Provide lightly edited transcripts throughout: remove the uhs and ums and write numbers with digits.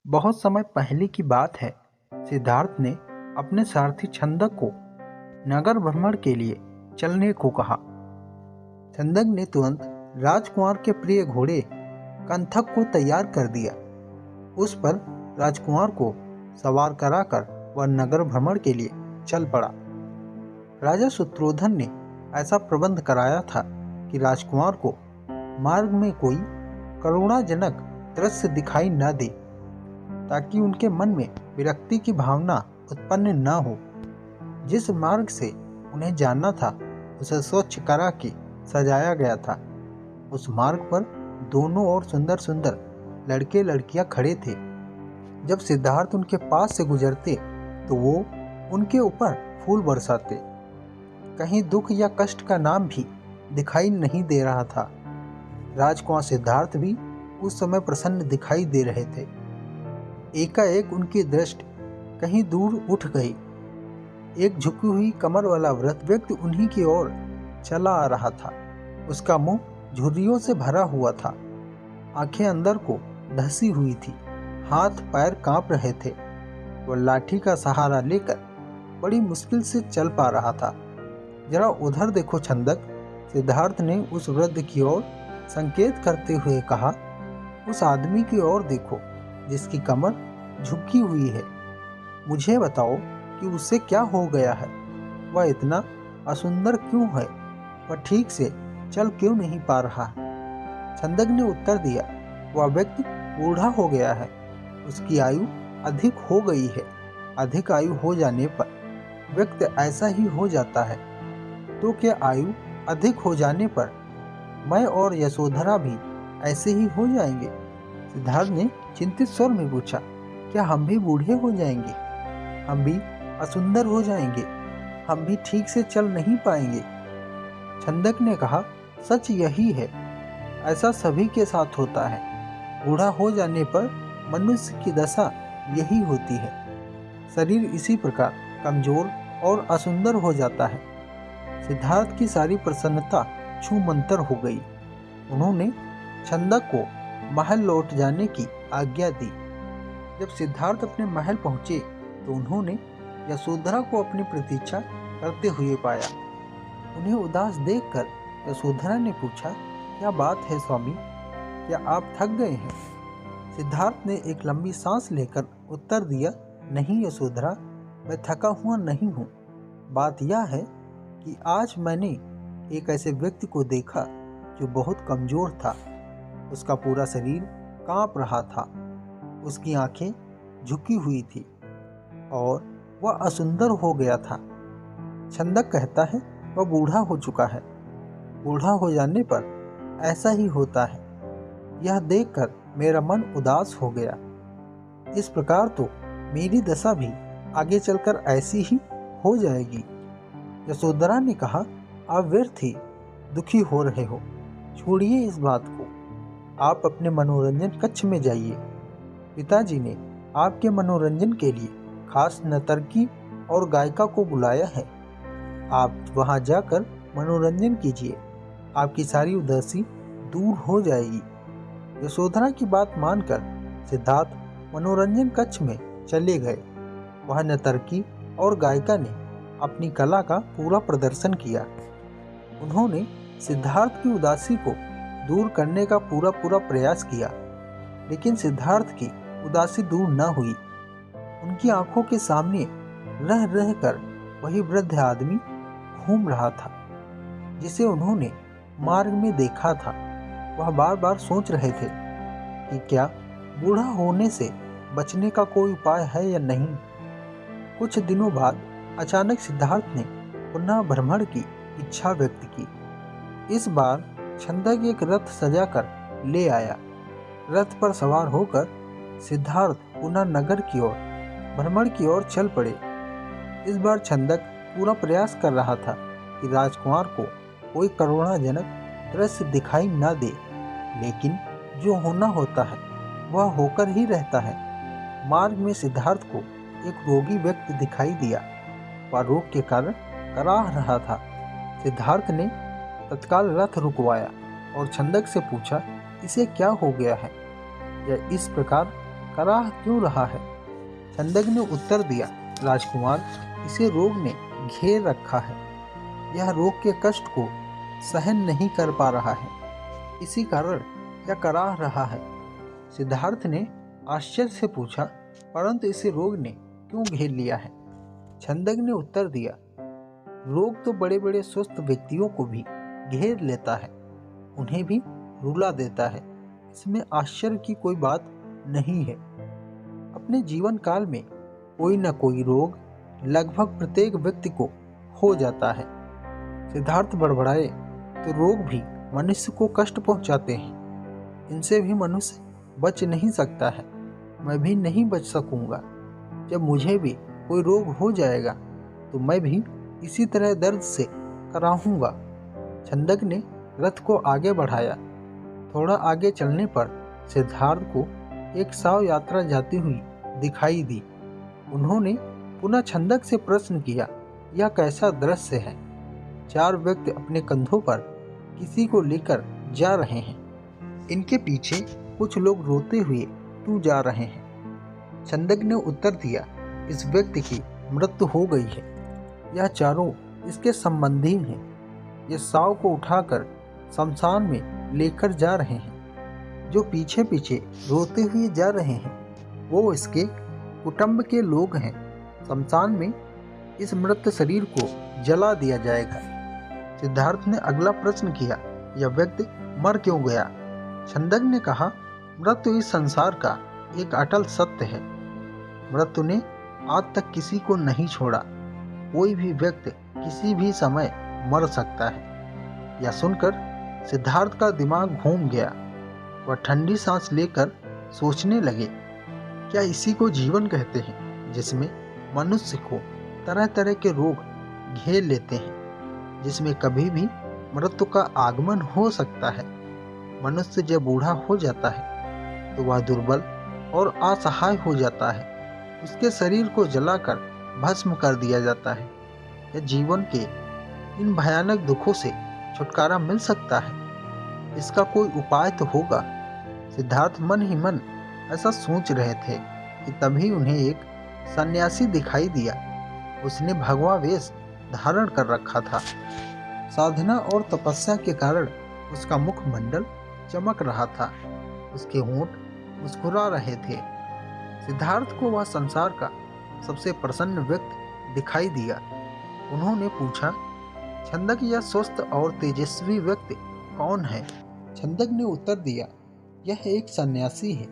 बहुत समय पहले की बात है। सिद्धार्थ ने अपने सारथी छंदक को नगर भ्रमण के लिए चलने को कहा। छंदक ने तुरंत राजकुमार के प्रिय घोड़े कंथक को तैयार कर दिया। उस पर राजकुमार को सवार कराकर वह नगर भ्रमण के लिए चल पड़ा। राजा शत्रुघ्न ने ऐसा प्रबंध कराया था कि राजकुमार को मार्ग में कोई करुणाजनक दृश्य दिखाई न दे, ताकि उनके मन में विरक्ति की भावना उत्पन्न न हो। जिस मार्ग से उन्हें जाना था उसे स्वच्छ करा के सजाया गया था। उस मार्ग पर दोनों ओर सुंदर सुंदर लड़के लड़कियां खड़े थे। जब सिद्धार्थ उनके पास से गुजरते तो वो उनके ऊपर फूल बरसाते। कहीं दुख या कष्ट का नाम भी दिखाई नहीं दे रहा था। राजकुमार सिद्धार्थ भी उस समय प्रसन्न दिखाई दे रहे थे। एकाएक उनकी दृष्टि कहीं दूर उठ गई। एक झुकी हुई कमर वाला वृद्ध व्यक्ति उन्हीं की ओर चला आ रहा था। उसका मुंह झुर्रियों से भरा हुआ था, आंखें अंदर को धसी हुई थी, हाथ पैर कांप रहे थे। वह लाठी का सहारा लेकर बड़ी मुश्किल से चल पा रहा था। जरा उधर देखो छंदक, सिद्धार्थ ने उस वृद्ध की ओर संकेत करते हुए कहा। उस आदमी की ओर देखो जिसकी कमर झुकी हुई है। मुझे बताओ कि उससे क्या हो गया है। वह इतना असुंदर क्यों है? वह ठीक से चल क्यों नहीं पा रहा? छंदक ने उत्तर दिया, वह व्यक्ति बूढ़ा हो गया है। उसकी आयु अधिक हो गई है। अधिक आयु हो जाने पर व्यक्ति ऐसा ही हो जाता है। तो क्या आयु अधिक हो जाने पर मैं और यशोधरा भी ऐसे ही हो जाएंगे? सिद्धार्थ ने चिंतित स्वर में पूछा, क्या हम भी बूढ़े हो जाएंगे? हम भी असुंदर हो जाएंगे? हम भी ठीक से चल नहीं पाएंगे? छंदक ने कहा, सच यही है। ऐसा सभी के साथ होता है। बूढ़ा हो जाने पर मनुष्य की दशा यही होती है। शरीर इसी प्रकार कमजोर और असुंदर हो जाता है। सिद्धार्थ की सारी प्रसन्नता छूमंतर हो गई। उन्होंने छंदक को महल लौट जाने की आज्ञा दी। जब सिद्धार्थ अपने महल पहुंचे तो उन्होंने यशोधरा को अपनी प्रतीक्षा करते हुए पाया। उन्हें उदास देखकर यशोधरा ने पूछा, क्या बात है स्वामी, क्या आप थक गए हैं? सिद्धार्थ ने एक लंबी सांस लेकर उत्तर दिया, नहीं यशोधरा, मैं थका हुआ नहीं हूँ। बात यह है कि आज मैंने एक ऐसे व्यक्ति को देखा जो बहुत कमजोर था। उसका पूरा शरीर कांप रहा था, उसकी आंखें झुकी हुई थी और वह असुंदर हो गया था। छंदक कहता है वह बूढ़ा हो चुका है। बूढ़ा हो जाने पर ऐसा ही होता है। यह देखकर मेरा मन उदास हो गया। इस प्रकार तो मेरी दशा भी आगे चलकर ऐसी ही हो जाएगी। यशोधरा ने कहा, आप व्यर्थ ही दुखी हो रहे हो। छोड़िए इस बात को। आप अपने मनोरंजन कक्ष में जाइए। पिताजी ने आपके मनोरंजन के लिए खास नर्तकी और गायिका को बुलाया है। आप वहां जाकर मनोरंजन कीजिए। आपकी सारी उदासी दूर हो जाएगी। यशोधरा की बात मानकर सिद्धार्थ मनोरंजन कक्ष में चले गए। वह नर्तकी और गायिका ने अपनी कला का पूरा प्रदर्शन किया। उन्होंने सिद्धार्थ की उदासी को दूर करने का पूरा प्रयास किया, लेकिन सिद्धार्थ की उदासी दूर न हुई। उनकी आंखों के सामने रह रह कर वही वृद्ध आदमी घूम रहा था जिसे उन्होंने मार्ग में देखा था। वह बार बार सोच रहे थे कि क्या बूढ़ा होने से बचने का कोई उपाय है या नहीं। कुछ दिनों बाद अचानक सिद्धार्थ ने पुनः भ्रमण की इच्छा व्यक्त की। इस बार छंदक एक रथ सजाकर ले आया। रथ पर सवार होकर सिद्धार्थ पुनः नगर की ओर भ्रमण की ओर चल पड़े। इस बार छंदक पूरा प्रयास कर रहा था कि राजकुमार को कोई करुणाजनक दृश्य दिखाई न दे, लेकिन जो होना होता है वह होकर ही रहता है। मार्ग में सिद्धार्थ को एक रोगी व्यक्ति दिखाई दिया। वह रोग के कारण कराह रहा था। सिद्धार्थ ने तत्काल रथ रुकवाया और छंदक से पूछा, इसे क्या हो गया है? यह इस प्रकार कराह क्यों रहा है? छंदक ने उत्तर दिया, राजकुमार, इसे रोग ने घेर रखा है। यह रोग के कष्ट को सहन नहीं कर पा रहा है, इसी कारण यह कराह रहा है। सिद्धार्थ ने आश्चर्य से पूछा, परंतु इसे रोग ने क्यों घेर लिया है? छंदक ने उत्तर दिया, रोग तो बड़े बड़े स्वस्थ व्यक्तियों को भी घेर लेता है, उन्हें भी रुला देता है। इसमें आश्चर्य की कोई बात नहीं है। अपने जीवन काल में कोई न कोई रोग लगभग प्रत्येक व्यक्ति को हो जाता है। सिद्धार्थ बड़बड़ाए, तो रोग भी मनुष्य को कष्ट पहुंचाते हैं, इनसे भी मनुष्य बच नहीं सकता है। मैं भी नहीं बच सकूंगा। जब मुझे भी कोई रोग हो जाएगा तो मैं भी इसी तरह दर्द से कराहूंगा। छंदक ने रथ को आगे बढ़ाया। थोड़ा आगे चलने पर सिद्धार्थ को एक साव यात्रा जाती हुई दिखाई दी। उन्होंने पुनः छंदक से प्रश्न किया, यह कैसा दृश्य है? 4 व्यक्ति अपने कंधों पर किसी को लेकर जा रहे हैं। इनके पीछे कुछ लोग रोते हुए क्यों जा रहे हैं? छंदक ने उत्तर दिया, इस व्यक्ति की मृत्यु हो गई है। यह चारों इसके संबंधी हैं। ये साव को उठाकर शमशान में लेकर जा रहे हैं। जो पीछे पीछे रोते हुए जा रहे हैं वो इसके कुटुंब के लोग हैं। शमशान में इस मृत शरीर को जला दिया जाएगा। सिद्धार्थ ने अगला प्रश्न किया, यह व्यक्ति मर क्यों गया? छंदक ने कहा, मृत्यु इस संसार का एक अटल सत्य है। मृत्यु ने आज तक किसी को नहीं छोड़ा। कोई भी व्यक्ति किसी भी समय मर सकता है। यह सुनकर सिद्धार्थ का दिमाग घूम गया। वह ठंडी सांस लेकर सोचने लगे, क्या इसी को जीवन कहते हैं, जिसमें मनुष्य को तरह तरह के रोग घेर लेते हैं, जिसमें कभी भी मृत्यु का आगमन हो सकता है। मनुष्य जब बूढ़ा हो जाता है तो वह दुर्बल और असहाय हो जाता है। उसके शरीर को जलाकर भस्म कर दिया जाता है। यह जीवन के इन भयानक दुखों से छुटकारा मिल सकता है। इसका कोई उपाय तो होगा। सिद्धार्थ मन ही मन ऐसा सोच रहे थे कि तभी उन्हें एक सन्यासी दिखाई दिया। उसने भगवा वेश धारण कर रखा था। साधना और तपस्या के कारण उसका मुखमंडल चमक रहा था। उसके होंठ मुस्कुरा रहे थे। सिद्धार्थ को वह संसार का सबसे प्रसन्न व्यक्ति दिखाई दिया। उन्होंने पूछा, छंदक, यह स्वस्थ और तेजस्वी व्यक्ति कौन है? छंदक ने उत्तर दिया, यह एक सन्यासी है।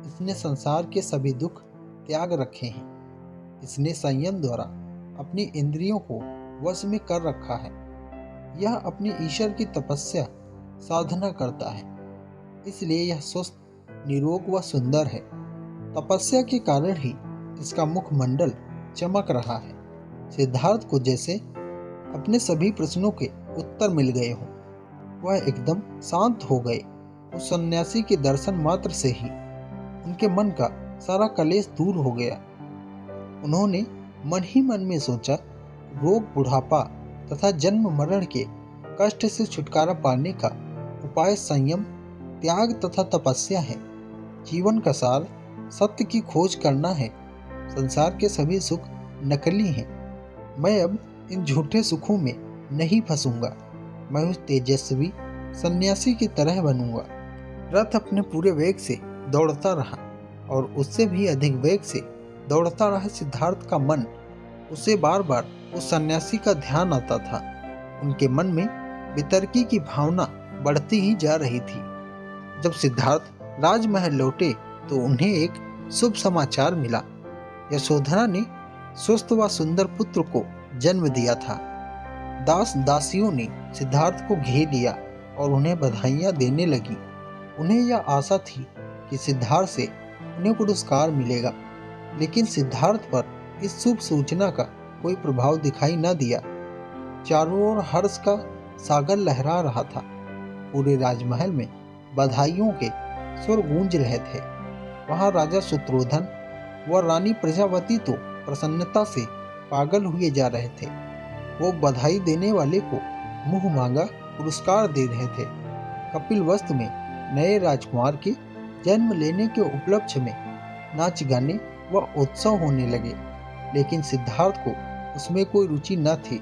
इसने संसार के सभी दुख त्याग रखे हैं। इसने संयम द्वारा अपनी इंद्रियों को वश में कर रखा है। यह अपने ईश्वर की तपस्या साधना करता है, इसलिए यह स्वस्थ, निरोग व सुंदर है। तपस्या के कारण ही इसका मुखमंडल चमक रहा है। सिद्धार्थ को जैसे अपने सभी प्रश्नों के उत्तर मिल गए हों। वह एकदम शांत हो गए। उस सन्यासी के दर्शन मात्र से ही उनके मन का सारा कलेश दूर हो गया। उन्होंने मन ही मन में सोचा, रोग, बुढ़ापा तथा जन्म मरण के कष्ट से छुटकारा पाने का उपाय संयम, त्याग तथा तपस्या है। जीवन का सार सत्य की खोज करना है। संसार के सभी सुख नकली हैं। मैं अब इन झूठे सुखों में नहीं फंसूंगा। मैं उस तेजस्वी सन्यासी की तरह बनूंगा। रथ अपने पूरे वेग से दौड़ता रहा और उससे भी अधिक वेग से दौड़ता रहा। सिद्धार्थ का मन, उसे बार बार उस सन्यासी का ध्यान आता था। उनके मन में वितर्की की भावना बढ़ती ही जा रही थी। जब सिद्धार्थ राजमहल लौटे तो उन्हें एक शुभ समाचार मिला। यशोधरा ने स्वस्थ व सुंदर पुत्र को जन्म दिया था। दास दासियों ने सिद्धार्थ को घेर लिया और उन्हें बधाइयां देने लगी। उन्हें यह आशा थी कि सिद्धार्थ से उन्हें पुरस्कार मिलेगा, लेकिन सिद्धार्थ पर इस शुभ सूचना का कोई प्रभाव दिखाई न दिया। चारों ओर हर्ष का सागर लहरा रहा था। पूरे राजमहल में बधाइयों के सुर गूंज रहे थे। वहां राजा शत्रुघ्न व रानी प्रजावती तो प्रसन्नता से पागल हुए जा रहे थे। वो बधाई देने वाले को मुंह मांगा पुरस्कार दे रहे थे। कपिलवस्तु में नए राजकुमार के जन्म लेने के उपलक्ष्य में नाच गाने व उत्सव होने लगे, लेकिन सिद्धार्थ को उसमें कोई रुचि न थी।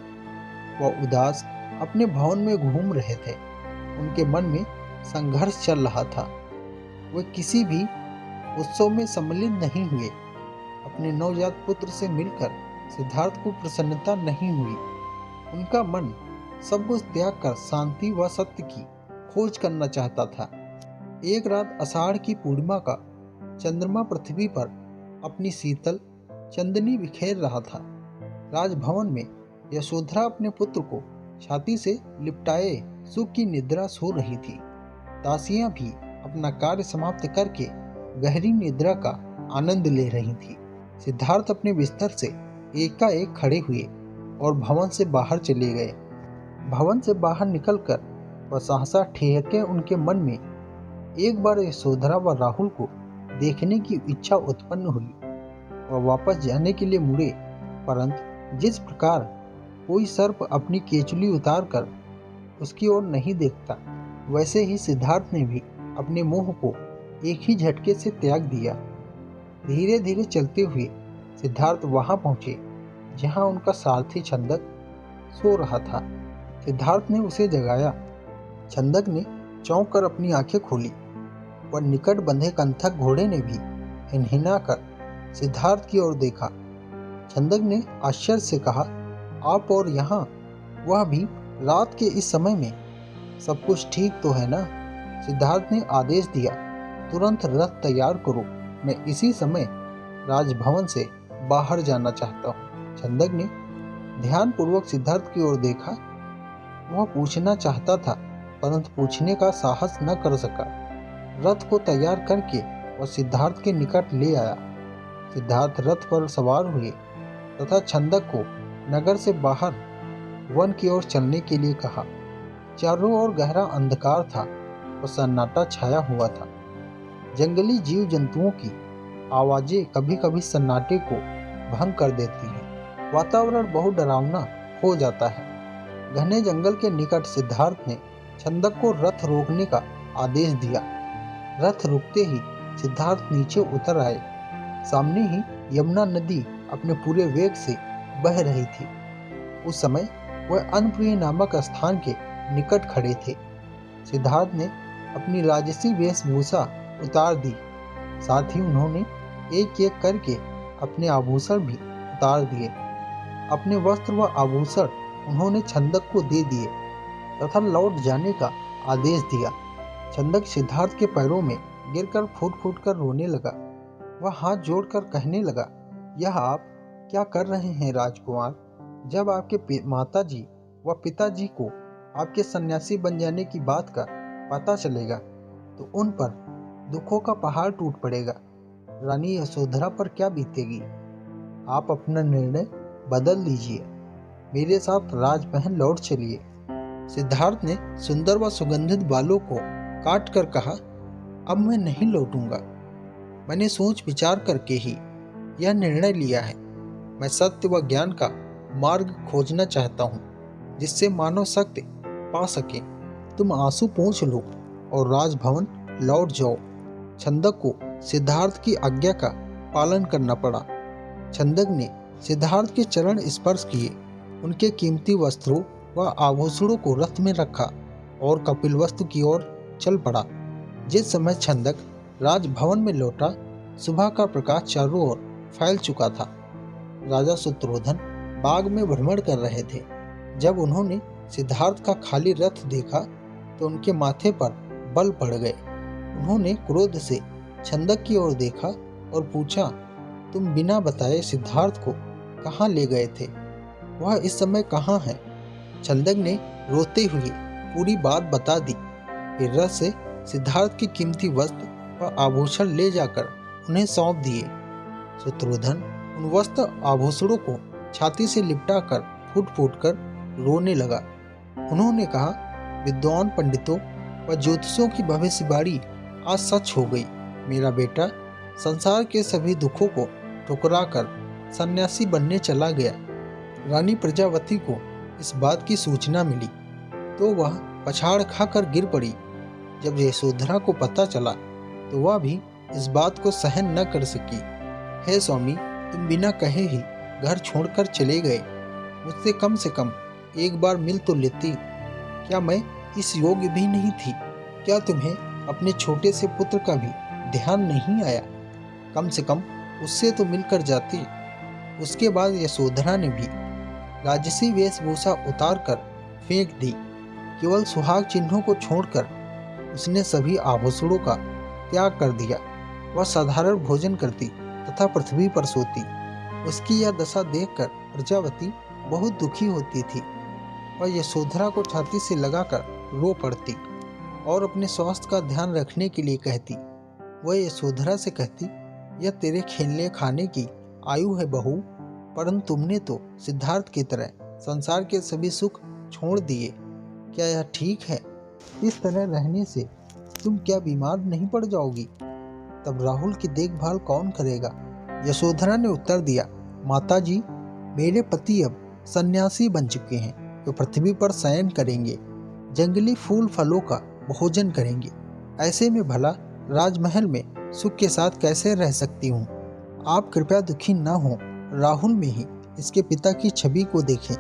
वह उदास अपने भवन में घूम रहे थे। उनके मन में संघर्ष चल रहा था। वे किसी भी उत्सव में सम्मिलित नहीं हुए। अपने नवजात पुत्र से मिलकर सिद्धार्थ को प्रसन्नता नहीं हुई। उनका मन सब कुछ त्याग कर शांति व सत्य की खोज करना चाहता था। एक रात आषाढ़ की पूर्णिमा का चंद्रमा पृथ्वी पर अपनी शीतल चंदनी बिखेर रहा था। राजभवन में यशोधरा अपने पुत्र को छाती से लिपटाए सुख की निद्रा सो रही थी। दासियां भी अपना कार्य समाप्त करके गहरी निद्रा का आनंद ले रही थी। सिद्धार्थ अपने बिस्तर से एकाएक खड़े हुए और भवन से बाहर चले गए। भवन से बाहर निकलकर वह सहसा ठेहके। उनके मन में एक बार यशोधरा व राहुल को देखने की इच्छा उत्पन्न हुई। वह वापस जाने के लिए मुड़े, परंतु जिस प्रकार कोई सर्प अपनी केचुली उतार कर उसकी ओर नहीं देखता, वैसे ही सिद्धार्थ ने भी अपने मोह को एक ही झटके से त्याग दिया। धीरे धीरे चलते हुए सिद्धार्थ वहां पहुंचे जहां उनका सारथी छंदक सो रहा था। सिद्धार्थ ने उसे जगाया। छंदक ने चौंक कर अपनी आंखें खोली। पर निकट बंधे कंथक घोड़े ने भी हिनहिना कर सिद्धार्थ की ओर देखा। छंदक ने आश्चर्य से कहा, आप और यहाँ, वह भी रात के इस समय में? सब कुछ ठीक तो है ना? सिद्धार्थ ने आदेश दिया, तुरंत रथ तैयार करो, मैं इसी समय राजभवन से बाहर जाना चाहता हूँ। छंदक ने ध्यानपूर्वक सिद्धार्थ की ओर देखा। वह पूछना चाहता था, परंतु पूछने का साहस न कर सका। रथ को तैयार करके वह सिद्धार्थ के निकट ले आया। सिद्धार्थ रथ पर सवार हुए तथा छंदक को नगर से बाहर वन की ओर चलने के लिए कहा। चारों ओर गहरा अंधकार था और सन्नाटा छाया हुआ था। जंगली जीव जंतुओं की आवाजें कभी कभी सन्नाटे को भंग कर देती हैं। वातावरण बहुत डरावना हो जाता है। घने जंगल के निकट सिद्धार्थ ने छंदक को रथ रोकने का आदेश दिया। रथ रुकते ही सिद्धार्थ नीचे उतर आए। सामने ही यमुना नदी अपने पूरे वेग से बह रही थी। उस समय वह अनप्रिय नामक स्थान के निकट खड़े थे। सिद्धार्थ ने अपनी राजसी वेशभूषा उतार दी। साथ ही उन्होंने एक एक करके अपने आभूषण भी उतार दिए। अपने वस्त्र व आभूषण उन्होंने छंदक को दे दिए तथा लौट जाने का आदेश दिया। छंदक सिद्धार्थ के पैरों में गिरकर फूट फूट कर रोने लगा। वह हाथ जोड़कर कहने लगा, यह आप क्या कर रहे हैं राजकुमार? जब आपके माताजी व पिताजी को आपके सन्यासी बन जाने की बात का पता चलेगा तो उन पर दुखों का पहाड़ टूट पड़ेगा। रानी यशोधरा पर क्या बीतेगी? आप अपना निर्णय बदल लीजिए, मेरे साथ राजमहल लौट चलिए। सिद्धार्थ ने सुंदर व सुगंधित बालों को काट कर कहा, अब मैं नहीं लौटूंगा। मैंने सोच विचार करके ही यह निर्णय लिया है। मैं सत्य व ज्ञान का मार्ग खोजना चाहता हूँ, जिससे मानव शक्ति पा सके। तुम आंसू पोंछ लो और राजभवन लौट जाओ। छंदक को सिद्धार्थ की आज्ञा का पालन करना पड़ा। छंदक ने सिद्धार्थ के चरण स्पर्श किए, उनके कीमती वस्त्रों व आभूषणों को रथ में रखा और कपिलवस्तु की ओर चल पड़ा। जिस समय छंदक राजभवन में लौटा, सुबह का प्रकाश चारों ओर फैल चुका था। राजा शत्रुघ्न बाग में भ्रमण कर रहे थे। जब उन्होंने सिद्धार्थ का खाली रथ देखा तो उनके माथे पर बल पड़ गए। उन्होंने क्रोध से छंदक की ओर देखा और पूछा, तुम बिना बताए सिद्धार्थ को कहाँ ले गए थे? वह इस समय कहाँ है? छंदक ने रोते हुए पूरी बात बता दी। फिर रथ से सिद्धार्थ की कीमती वस्त्र व आभूषण ले जाकर उन्हें सौंप दिए। शत्रुघ्न उन वस्त्र आभूषणों को छाती से लिपटाकर फूट फूट कर रोने लगा। उन्होंने कहा, विद्वान पंडितों व ज्योतिषों की भविष्यवाणी आज सच हो गई। मेरा बेटा संसार के सभी दुखों को ठुकराकर सन्यासी बनने चला गया। रानी प्रजावती को इस बात की सूचना मिली तो वह पछाड़ खाकर गिर पड़ी। जब यशोधरा को पता चला तो वह भी इस बात को सहन न कर सकी। हे स्वामी, तुम बिना कहे ही घर छोड़कर चले गए। मुझसे कम से कम एक बार मिल तो लेती। क्या मैं इस योग्य भी नहीं थी? क्या तुम्हें अपने छोटे से पुत्र का भी ध्यान नहीं आया? कम से कम उससे तो मिलकर जाती। उसके बाद यशोधरा ने भी राजसी वेशभूषा उतार कर फेंक दी। केवल सुहाग चिन्हों को छोड़कर उसने सभी आभूषणों का त्याग कर दिया। वह साधारण भोजन करती तथा पृथ्वी पर सोती। उसकी यह दशा देखकर प्रजावती बहुत दुखी होती थी। वह यशोधरा को छाती से लगाकर रो पड़ती और अपने स्वास्थ्य का ध्यान रखने के लिए कहती। वह यशोधरा से कहती, यह तेरे खेलने खाने की आयु है बहू, परंतु तुमने तो सिद्धार्थ की तरह संसार के सभी सुख छोड़ दिए। क्या यह ठीक है? इस तरह रहने से तुम क्या बीमार नहीं पड़ जाओगी? तब राहुल की देखभाल कौन करेगा? यशोधरा ने उत्तर दिया, माताजी, मेरे पति अब सन्यासी बन चुके हैं, तो पृथ्वी पर शयन करेंगे, जंगली फूल फलों का भोजन करेंगे। ऐसे में भला राजमहल में सुख के साथ कैसे रह सकती हूँ? आप कृपया दुखी न हो, राहुल में ही इसके पिता की छवि को देखें।